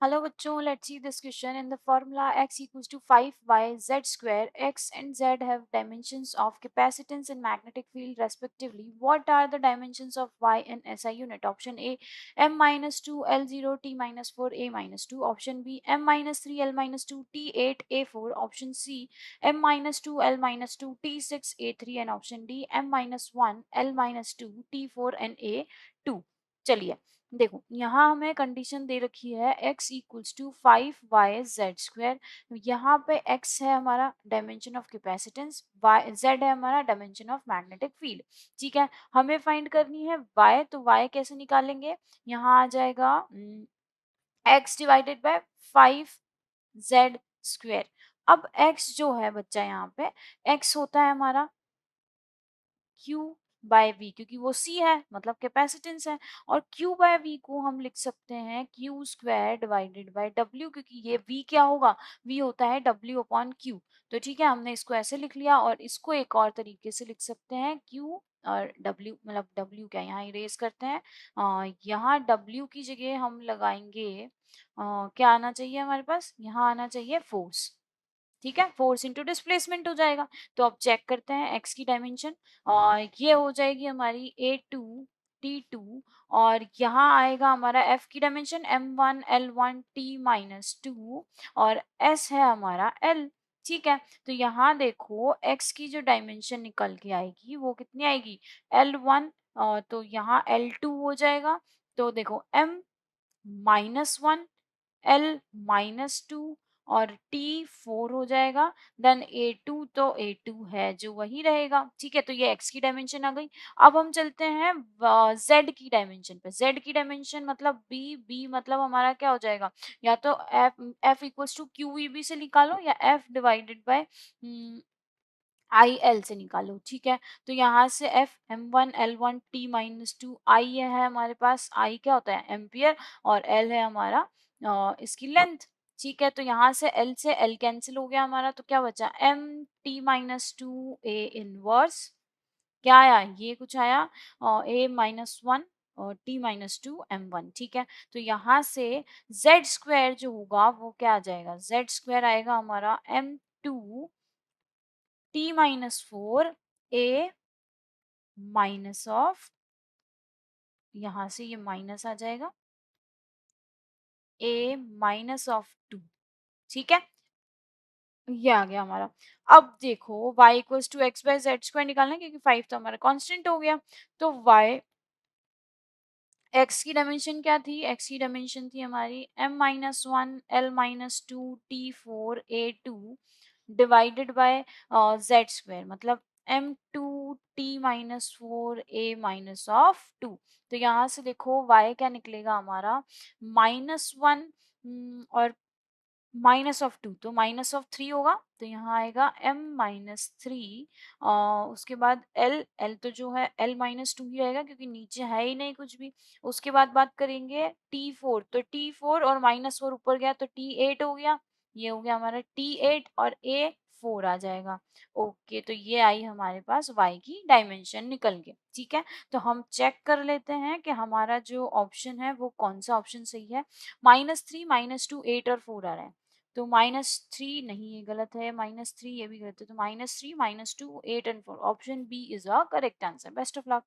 Hello बच्चों, let's see this question. In the formula x equals to 5y z square, x and z have dimensions of capacitance and magnetic field respectively. What are the dimensions of y and SI unit? Option A, m minus 2 L0 t minus 4 a minus 2. Option B, m minus 3 L minus 2 t8 a4. Option C, m minus 2 L minus 2 t6 a3. And option D, m minus 1 L minus 2 t4 and a2. चलिए देखो, यहाँ हमें condition दे रखी है x equals to 5y z²। यहाँ पे x है हमारा dimension of capacitance, y z है हमारा डायमेंशन ऑफ मैग्नेटिक फील्ड। ठीक है, हमें फाइंड करनी है y, तो y कैसे निकालेंगे? यहाँ आ जाएगा x डिवाइडेड बाय 5z²। अब x जो है बच्चा, यहाँ पे x होता है हमारा Q बाय V, क्योंकि वो C है मतलब कैपेसिटेंस है, और Q बाय V को हम लिख सकते हैं Q square divided by W, क्योंकि ये V क्या होगा? V होता है W अपॉन Q। तो ठीक है, हमने इसको ऐसे लिख लिया, और इसको एक और तरीके से लिख सकते हैं Q और W, मतलब W क्या, यहाँ इरेज करते हैं। यहाँ W की जगह हम लगाएंगे क्या आना चाहिए हमारे पास? यहाँ आना चाहिए फोर्स। ठीक है, फोर्स इंटू डिस्प्लेसमेंट हो जाएगा। तो अब चेक करते हैं एक्स की डायमेंशन, और ये हो जाएगी हमारी A2 T2, और यहाँ आएगा हमारा एफ की डायमेंशन M1L1T-2, और एस है हमारा एल। ठीक है, तो यहाँ देखो एक्स की जो डायमेंशन निकल के आएगी वो कितनी आएगी? L1, तो यहाँ L2 हो जाएगा। तो देखो M-1 L-2 और T4 हो जाएगा। देन A2, तो A2 है जो वही रहेगा। ठीक है, तो ये x की डायमेंशन आ गई। अब हम चलते हैं z की डायमेंशन पे। z की डायमेंशन मतलब b मतलब हमारा क्या हो जाएगा? या तो f इक्वल्स टू QEB से निकालो, या f divided by I L से निकालो। ठीक है, तो यहाँ से एफ M1L1T-2 आई है हमारे पास। आई क्या होता है? एम्पियर, और एल है हमारा इसकी लेंथ। ठीक है, तो यहाँ से एल कैंसिल हो गया हमारा, तो क्या बचा? M-T-2 ए इनवर्स क्या आया? ये कुछ आया A-1 और T-2 M1। ठीक है, तो यहाँ से Z स्क्वायर जो होगा वो क्या आ जाएगा? Z स्क्वायर आएगा हमारा M2T-4 A माइनस ऑफ, यहाँ से ये माइनस आ जाएगा, A माइनस ऑफ 2। ठीक है, ये आ गया हमारा। अब देखो y equals to x by z square निकालना है, क्योंकि 5 तो हमारा कांस्टेंट हो गया। तो y x की डायमेंशन क्या थी? x की डायमेंशन थी हमारी M-1 L-2 T4 A2 divided by z square, मतलब M2T-4 A माइनस ऑफ 2। तो यहाँ से देखो y क्या निकलेगा हमारा? -1 और -2, तो -3 होगा। तो यहाँ आएगा M-3, उसके बाद L तो जो है L-2 ही रहेगा, क्योंकि नीचे है ही नहीं कुछ भी। उसके बाद बात करेंगे T4, तो T4 और -4 ऊपर गया तो T8 हो गया। ये हो गया हमारा T8, और A4 आ जाएगा। ओके, तो ये आई हमारे पास y की डायमेंशन निकल के। ठीक है, तो हम चेक कर लेते हैं कि हमारा जो ऑप्शन है वो कौन सा ऑप्शन सही है। -3, -2, 8 और 4 आ रहा है, तो -3 नहीं, ये गलत है। -3 ये भी गलत है, तो -3, -2, 8 and 4, option B is a correct answer. Best of luck.